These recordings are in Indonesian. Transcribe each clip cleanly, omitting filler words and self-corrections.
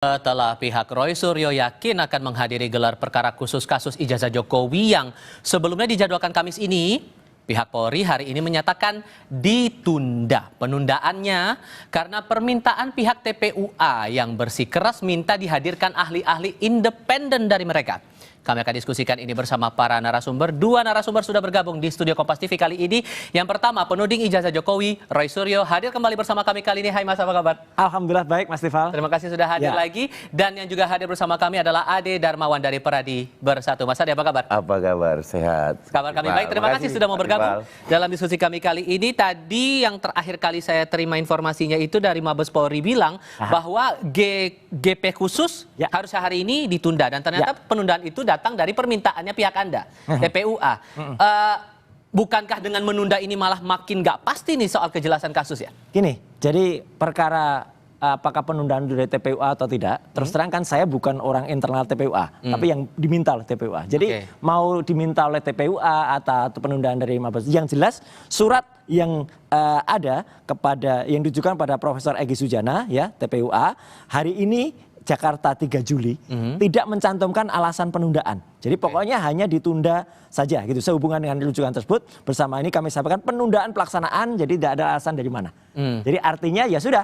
Setelah pihak Roy Suryo yakin akan menghadiri gelar perkara khusus kasus ijazah Jokowi yang sebelumnya dijadwalkan Kamis ini, pihak Polri hari ini menyatakan ditunda penundaannya karena permintaan pihak TPUA yang bersikeras minta dihadirkan ahli-ahli independen dari mereka. Kami akan diskusikan ini bersama para narasumber. Dua narasumber sudah bergabung di studio Kompas TV kali ini. Yang pertama, penuding ijazah Jokowi, Roy Suryo, hadir kembali bersama kami kali ini. Hai Mas, apa kabar? Alhamdulillah baik Mas Tifal. Terima kasih sudah hadir lagi. Dan yang juga hadir bersama kami adalah Ade Darmawan dari Peradi Bersatu. Mas Ade, apa kabar? Apa kabar? Sehat. Kabar kami baik. Terima kasih sudah mau bergabung dalam diskusi kami kali ini. Tadi yang terakhir kali saya terima informasinya itu dari Mabes Polri bilang bahwa GP khusus harusnya hari ini ditunda. Dan ternyata penundaan itu datang dari permintaannya pihak Anda, TPUA. Bukankah dengan menunda ini malah makin nggak pasti nih soal kejelasan kasus ya? Gini, jadi perkara apakah penundaan dari TPUA atau tidak, terus terang kan saya bukan orang internal TPUA, tapi yang diminta oleh TPUA. Jadi mau diminta oleh TPUA atau penundaan dari Mabes, yang jelas surat yang ada kepada yang ditujukan pada Profesor Egy Sujana ya TPUA hari ini Jakarta 3 Juli tidak mencantumkan alasan penundaan. Jadi pokoknya hanya ditunda saja gitu. Sehubungan dengan rujukan tersebut, bersama ini kami sampaikan penundaan pelaksanaan jadi tidak ada alasan dari mana. Jadi artinya ya sudah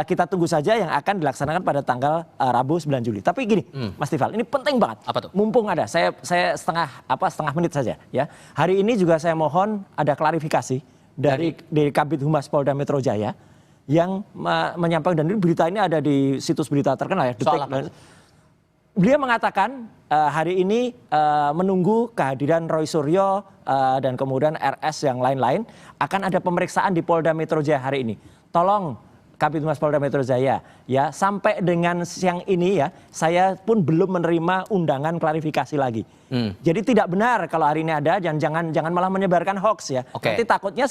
kita tunggu saja yang akan dilaksanakan pada tanggal Rabu 9 Juli. Tapi gini, Mas Tifal, ini penting banget. Apa tuh? Mumpung ada, saya setengah menit saja ya. Hari ini juga saya mohon ada klarifikasi dari Kabid Humas Polda Metro Jaya yang menyampaikan, dan berita ini ada di situs berita terkenal ya. Beliau mengatakan hari ini menunggu kehadiran Roy Suryo dan kemudian RS yang lain-lain akan ada pemeriksaan di Polda Metro Jaya hari ini. Tolong Kabid Humas Polda Metro Jaya ya, sampai dengan siang ini ya saya pun belum menerima undangan klarifikasi lagi. Jadi tidak benar kalau hari ini ada, dan jangan malah menyebarkan hoax ya. Nanti takutnya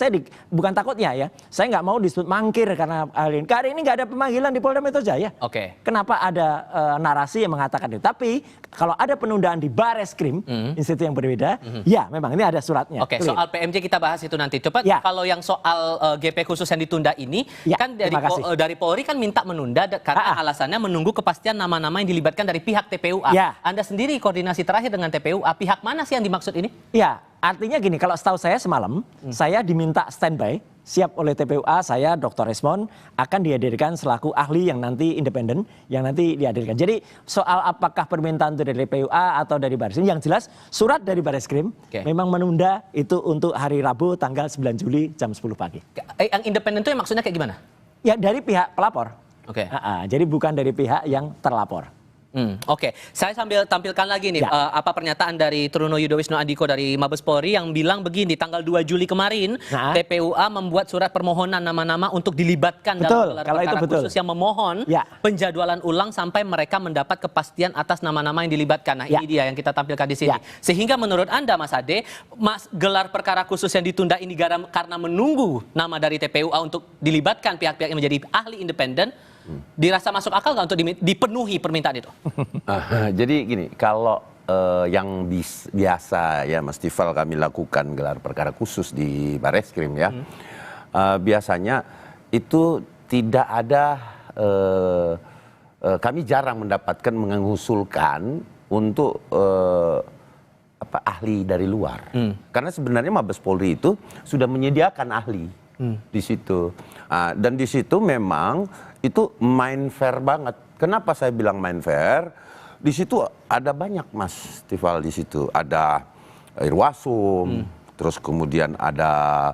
bukan takutnya ya, saya nggak mau disebut mangkir karena hari ini nggak ada pemanggilan di Polda Metro Jaya. Kenapa ada narasi yang mengatakan itu? Tapi kalau ada penundaan di Bareskrim, institusi yang berbeda, ya memang ini ada suratnya. Soal PMJ kita bahas itu nanti. Coba kalau yang soal GP khusus yang ditunda ini, kan dari Polri kan minta menunda karena alasannya menunggu kepastian nama-nama yang dilibatkan dari pihak TPUA. Anda sendiri koordinasi terakhir dengan TPUA, pihak mana sih yang dimaksud ini? Ya, artinya gini, kalau setahu saya semalam, saya diminta standby, siap oleh TPUA, saya Dr. Resmond akan dihadirkan selaku ahli yang nanti independen, yang nanti dihadirkan. Jadi soal apakah permintaan itu dari TPUA atau dari Bareskrim, yang jelas surat dari Bareskrim memang menunda itu untuk hari Rabu tanggal 9 Juli jam 10 pagi. Yang independen itu maksudnya kayak gimana? Ya dari pihak pelapor. Jadi bukan dari pihak yang terlapor. Saya sambil tampilkan lagi nih apa pernyataan dari Truno Yudowisno Andiko dari Mabes Polri yang bilang begini, tanggal 2 Juli kemarin TPUA membuat surat permohonan nama-nama untuk dilibatkan dalam gelar perkara khusus yang memohon penjadwalan ulang sampai mereka mendapat kepastian atas nama-nama yang dilibatkan. Nah ini dia yang kita tampilkan di sini. Sehingga menurut Anda Mas Ade, gelar perkara khusus yang ditunda ini karena menunggu nama dari TPUA untuk dilibatkan pihak-pihak yang menjadi ahli independen, dirasa masuk akal nggak untuk dipenuhi permintaan itu? Jadi gini, kalau yang biasa ya Mas Tifal kami lakukan gelar perkara khusus di Bareskrim ya, biasanya itu tidak ada, kami jarang mendapatkan mengusulkan untuk ahli dari luar, karena sebenarnya Mabes Polri itu sudah menyediakan ahli di situ, dan di situ memang itu main fair banget. Kenapa saya bilang main fair? Di situ ada banyak Mas Tifal, di situ ada Irwasum, terus kemudian ada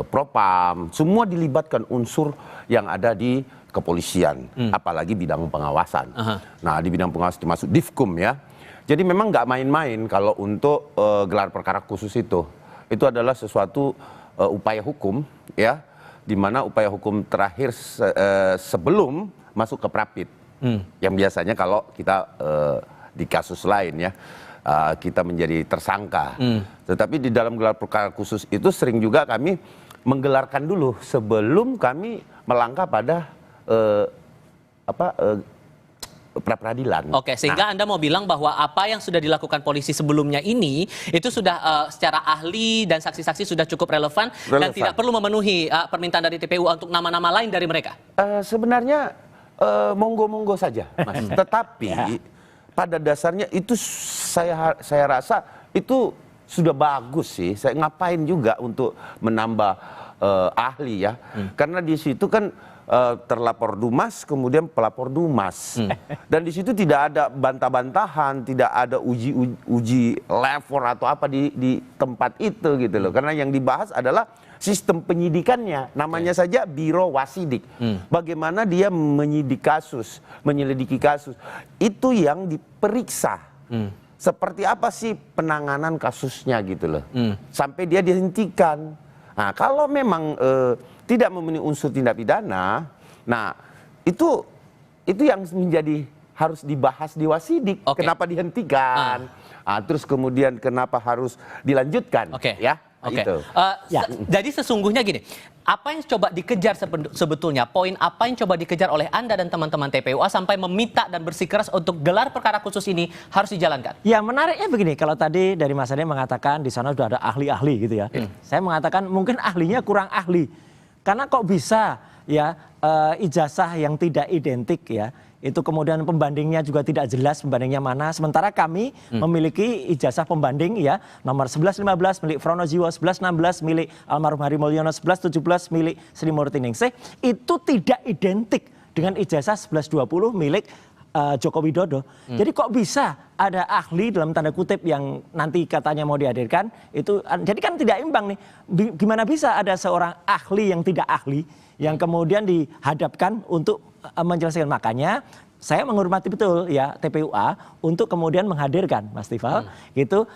Propam, semua dilibatkan unsur yang ada di kepolisian, apalagi bidang pengawasan. Nah di bidang pengawasan termasuk Divkum ya. Jadi memang nggak main-main kalau untuk gelar perkara khusus itu adalah sesuatu upaya hukum ya, di mana upaya hukum terakhir sebelum masuk ke Prapit, yang biasanya kalau kita di kasus lain ya kita menjadi tersangka, tetapi di dalam gelar perkara khusus itu sering juga kami menggelarkan dulu sebelum kami melangkah pada pra-peradilan. Sehingga Anda mau bilang bahwa apa yang sudah dilakukan polisi sebelumnya ini itu sudah secara ahli dan saksi-saksi sudah cukup relevan dan tidak perlu memenuhi permintaan dari TPU untuk nama-nama lain dari mereka? Sebenarnya monggo-monggo saja, Mas. Tetapi pada dasarnya itu saya rasa itu sudah bagus sih. Saya ngapain juga untuk menambah ahli ya. Karena di situ kan terlapor Dumas, kemudian pelapor Dumas. Dan di situ tidak ada bantah-bantahan, tidak ada uji level atau apa di tempat itu gitu loh. Karena yang dibahas adalah sistem penyidikannya, namanya saja Biro Wasidik. Bagaimana dia menyelidiki kasus. Itu yang diperiksa. Seperti apa sih penanganan kasusnya gitu loh. Sampai dia dihentikan. Nah, kalau memang tidak memenuhi unsur tindak pidana, nah itu yang menjadi harus dibahas di Wasidik. Kenapa dihentikan? Terus kemudian kenapa harus dilanjutkan? Ya. Gitu. Jadi sesungguhnya gini, apa yang coba dikejar sebetulnya, poin apa yang coba dikejar oleh Anda dan teman-teman TPUA sampai meminta dan bersikeras untuk gelar perkara khusus ini harus dijalankan? Ya menariknya begini, kalau tadi dari Mas Ade mengatakan di sana sudah ada ahli-ahli gitu ya. Saya mengatakan mungkin ahlinya kurang ahli. Karena kok bisa ya ijazah yang tidak identik ya, itu kemudian pembandingnya juga tidak jelas pembandingnya mana. Sementara kami memiliki ijazah pembanding ya, nomor 1115 milik Fronojiwo, 1116 milik almarhum Hari Mulyono, 1117 milik Sri Murti Ningsih, itu tidak identik dengan ijazah 1120 milik Joko Widodo. Jadi kok bisa ada ahli dalam tanda kutip yang nanti katanya mau dihadirkan itu, jadi kan tidak imbang nih. Gimana bisa ada seorang ahli yang tidak ahli yang kemudian dihadapkan untuk menjelaskan? Makanya saya menghormati betul ya TPUA untuk kemudian menghadirkan Mas Tifal gitu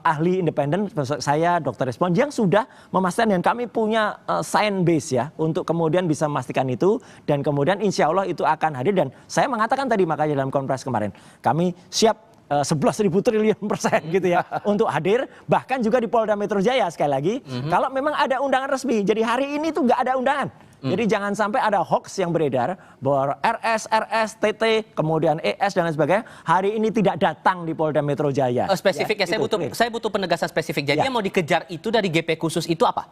ahli independen saya Dr. Respon yang sudah memastikan, dan kami punya science base ya untuk kemudian bisa memastikan itu, dan kemudian insya Allah itu akan hadir. Dan saya mengatakan tadi makanya dalam konferensi kemarin kami siap 11.000 triliun % gitu ya untuk hadir, bahkan juga di Polda Metro Jaya sekali lagi kalau memang ada undangan resmi. Jadi hari ini tuh nggak ada undangan. Jadi jangan sampai ada hoax yang beredar bahwa RS, TT, kemudian ES dan lain sebagainya hari ini tidak datang di Polda Metro Jaya. Spesifiknya ya, saya butuh penegasan spesifik. Jadi yang mau dikejar itu dari GP khusus itu apa?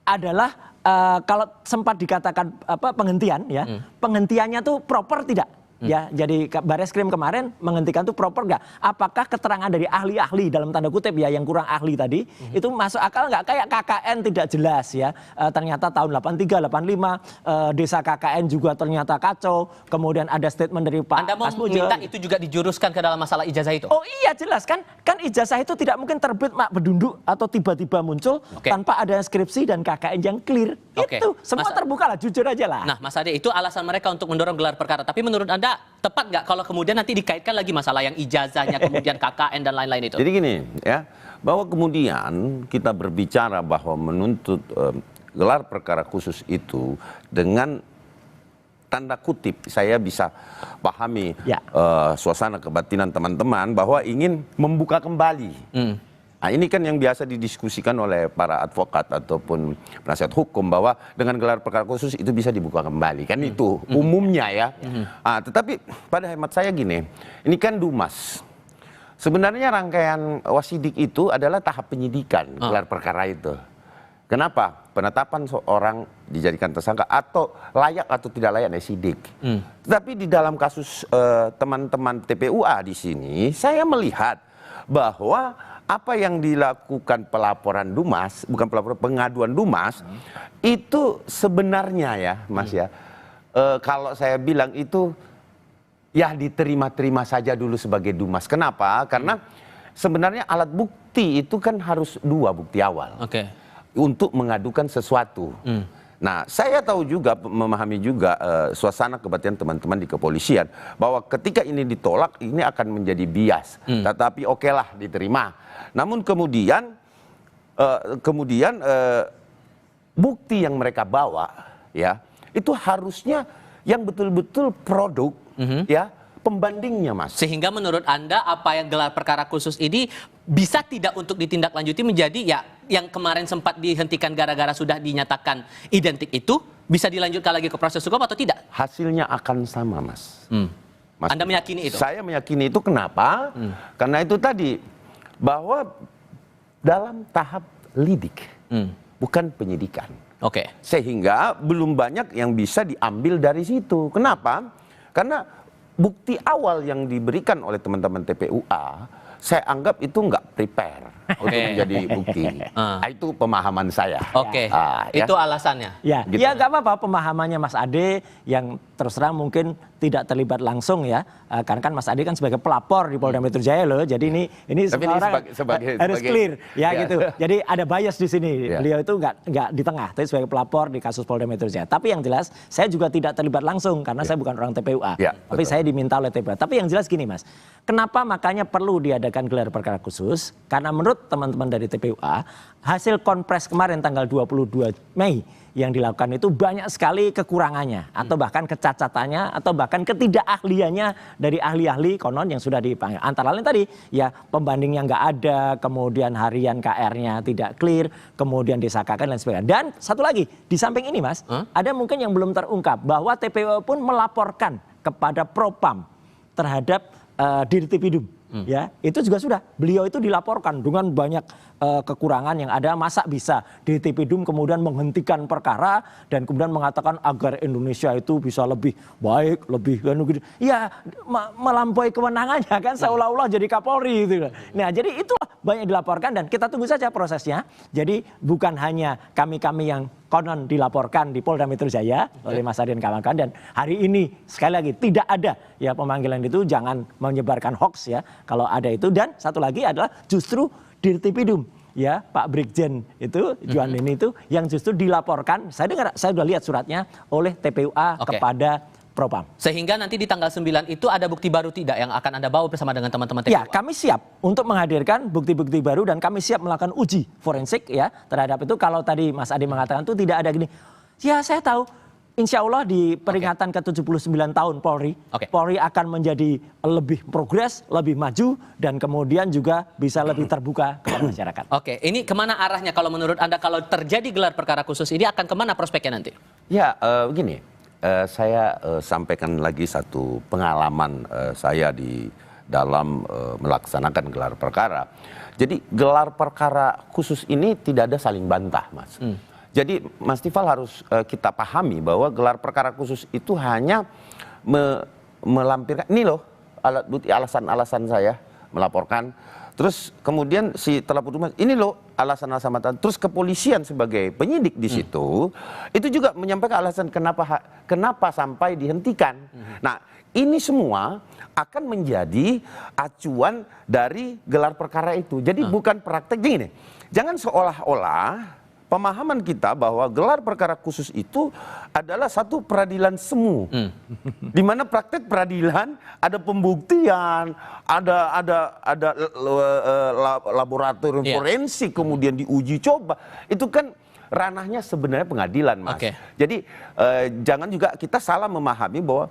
Adalah kalau sempat dikatakan penghentian ya, penghentiannya tuh proper tidak? Ya, jadi Bareskrim kemarin menghentikan tuh proper nggak? Apakah keterangan dari ahli-ahli dalam tanda kutip ya yang kurang ahli tadi itu masuk akal nggak? Kayak KKN tidak jelas ya. Ternyata tahun 83, 85 desa KKN juga ternyata kacau. Kemudian ada statement dari Pak Anda mau minta itu juga dijuruskan ke dalam masalah ijazah itu? Oh iya jelas kan ijazah itu tidak mungkin terbit mak berdunduk atau tiba-tiba muncul tanpa ada skripsi dan KKN yang clear. Itu semua terbuka lah, jujur aja lah. Nah Mas Ade, itu alasan mereka untuk mendorong gelar perkara. Tapi menurut Anda tepat nggak kalau kemudian nanti dikaitkan lagi masalah yang ijazahnya, kemudian KKN dan lain-lain itu? Jadi gini ya, bahwa kemudian kita berbicara bahwa menuntut gelar perkara khusus itu dengan tanda kutip saya bisa pahami suasana kebatinan teman-teman bahwa ingin membuka kembali. Nah, ini kan yang biasa didiskusikan oleh para advokat ataupun penasihat hukum bahwa dengan gelar perkara khusus itu bisa dibuka kembali. Kan itu umumnya ya. Tetapi pada hemat saya gini, ini kan Dumas. Sebenarnya rangkaian Wasidik itu adalah tahap penyidikan gelar perkara itu. Kenapa? Penetapan seorang dijadikan tersangka atau layak atau tidak layak naik sidik. Tetapi di dalam kasus teman-teman TPUA di sini, saya melihat bahwa apa yang dilakukan pelaporan Dumas, bukan pelaporan, pengaduan Dumas, itu sebenarnya ya Mas ya, kalau saya bilang itu ya diterima-terima saja dulu sebagai Dumas. Kenapa? Karena sebenarnya alat bukti itu kan harus dua bukti awal untuk mengadukan sesuatu. Nah, saya tahu juga, memahami juga suasana kebatinan teman-teman di kepolisian bahwa ketika ini ditolak, ini akan menjadi bias. Tetapi oke lah diterima. Namun kemudian bukti yang mereka bawa ya itu harusnya yang betul-betul produk ya pembandingnya Mas. Sehingga menurut Anda apa yang gelar perkara khusus ini bisa tidak untuk ditindaklanjuti menjadi ya yang kemarin sempat dihentikan gara-gara sudah dinyatakan identik itu bisa dilanjutkan lagi ke proses hukum atau tidak? Hasilnya akan sama Mas. Mas, Anda meyakini itu? Saya meyakini itu. Kenapa? Karena itu tadi bahwa dalam tahap lidik bukan penyidikan. Oke. Sehingga belum banyak yang bisa diambil dari situ. Kenapa? Karena bukti awal yang diberikan oleh teman-teman TPUA, saya anggap itu nggak prepare untuk menjadi bukti. Itu pemahaman saya. Oke. Itu alasannya. Ya, Gitu. ya nggak apa-apa pemahamannya Mas Ade yang terus terang mungkin tidak terlibat langsung ya, karena kan Mas Ade kan sebagai pelapor di Polda Metro Jaya loh, jadi ini Tapi semua ini orang harus clear ya, gitu. Jadi ada bias di sini. Beliau itu nggak di tengah, tapi sebagai pelapor di kasus Polda Metro Jaya. Tapi yang jelas saya juga tidak terlibat langsung karena saya bukan orang TPUA, tapi saya diminta oleh TPUA. Tapi yang jelas gini Mas, kenapa makanya perlu diadakan gelar perkara khusus? Karena menurut teman-teman dari TPUA, hasil konpres kemarin tanggal 22 Mei yang dilakukan itu banyak sekali kekurangannya atau bahkan kecacatannya atau bahkan ketidakahliannya dari ahli-ahli konon yang sudah dipanggil. Antara lain tadi ya pembandingnya nggak ada, kemudian harian KR-nya tidak clear, kemudian disakakan dan sebagainya. Dan satu lagi di samping ini Mas, ada mungkin yang belum terungkap bahwa TPU pun melaporkan kepada Propam terhadap Dirtipidum. Ya, itu juga sudah. Beliau itu dilaporkan dengan banyak kekurangan yang ada. Masa bisa Dirtipidum kemudian menghentikan perkara dan kemudian mengatakan agar Indonesia itu bisa lebih baik, lebih ya melampaui kewenangannya kan, seolah-olah jadi Kapolri gitu. Nah, jadi itulah banyak dilaporkan dan kita tunggu saja prosesnya. Jadi bukan hanya kami-kami yang konon dilaporkan di Polda Metro Jaya oleh Mas Ade dan kawan-kawan, dan hari ini sekali lagi tidak ada ya pemanggilan itu, jangan menyebarkan hoax ya kalau ada itu. Dan satu lagi adalah justru Dirtipidum ya Pak Brigjen itu Juan ini itu yang justru dilaporkan, saya sudah lihat suratnya oleh TPUA kepada Propam. Sehingga nanti di tanggal 9 itu ada bukti baru tidak yang akan Anda bawa bersama dengan teman-teman TPUA? Ya, kami siap untuk menghadirkan bukti-bukti baru dan kami siap melakukan uji forensik ya terhadap itu. Kalau tadi Mas Ade mengatakan itu tidak ada gini. Ya, saya tahu insya Allah di peringatan ke-79 tahun Polri, Polri akan menjadi lebih progres, lebih maju, dan kemudian juga bisa lebih terbuka kepada masyarakat. Oke, ini kemana arahnya kalau menurut Anda kalau terjadi gelar perkara khusus ini akan kemana prospeknya nanti? Ya, begini. Saya sampaikan lagi satu pengalaman saya di dalam melaksanakan gelar perkara. Jadi gelar perkara khusus ini tidak ada saling bantah, Mas. Jadi Mas Tifal harus kita pahami bahwa gelar perkara khusus itu hanya melampirkan, ini loh alat bukti alasan-alasan saya melaporkan. Terus kemudian si terlapor rumah, ini loh alasan-alasan, terus kepolisian sebagai penyidik di situ itu juga menyampaikan alasan kenapa sampai dihentikan. Nah, ini semua akan menjadi acuan dari gelar perkara itu. Jadi bukan praktek gini. Jangan seolah-olah pemahaman kita bahwa gelar perkara khusus itu adalah satu peradilan semu, di mana praktek peradilan ada pembuktian, ada laboratorium forensik, kemudian diuji coba. Itu kan ranahnya sebenarnya pengadilan, Mas. Jadi jangan juga kita salah memahami bahwa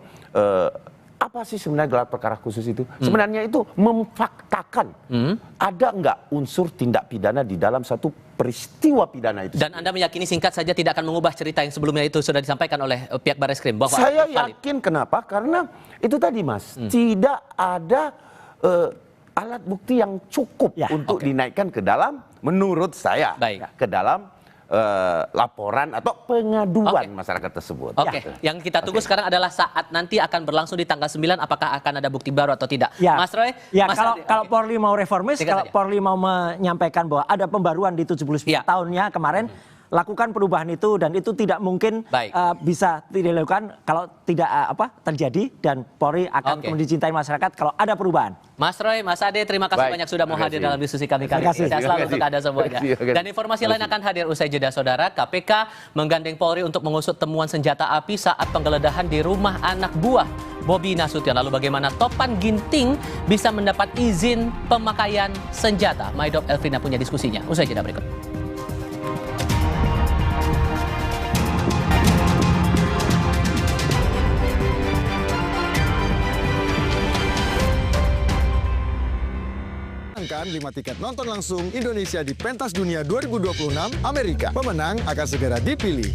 apa sih sebenarnya gelar perkara khusus itu? Sebenarnya itu memfaktakan ada nggak unsur tindak pidana di dalam satu peristiwa pidana itu. Dan Anda meyakini singkat saja tidak akan mengubah cerita yang sebelumnya itu sudah disampaikan oleh pihak Barreskrim? Bahwa saya yakin kenapa? Karena itu tadi Mas, tidak ada alat bukti yang cukup untuk dinaikkan ke dalam, menurut saya, ke dalam laporan atau pengaduan masyarakat tersebut. Yang kita tunggu sekarang adalah saat nanti akan berlangsung di tanggal 9, apakah akan ada bukti baru atau tidak. Mas Roy? Ya, kalau Polri mau reformis, kalau Polri mau menyampaikan bahwa ada pembaruan di 79 tahunnya kemarin, lakukan perubahan itu, dan itu tidak mungkin bisa dilakukan kalau tidak terjadi, dan Polri akan kemudian dicintai masyarakat kalau ada perubahan. Mas Roy, Mas Ade, terima kasih banyak sudah mau hadir dalam diskusi kami kali ini. Sehat selalu untuk Anda semuanya. Dan informasi lain akan hadir usai jeda, saudara. KPK menggandeng Polri untuk mengusut temuan senjata api saat penggeledahan di rumah anak buah Bobi Nasution. Lalu bagaimana Topan Ginting bisa mendapat izin pemakaian senjata? Maidop Elvina punya diskusinya. Usai jeda berikut. Kan 5 tiket nonton langsung Indonesia di Pentas Dunia 2026 Amerika. Pemenang akan segera dipilih.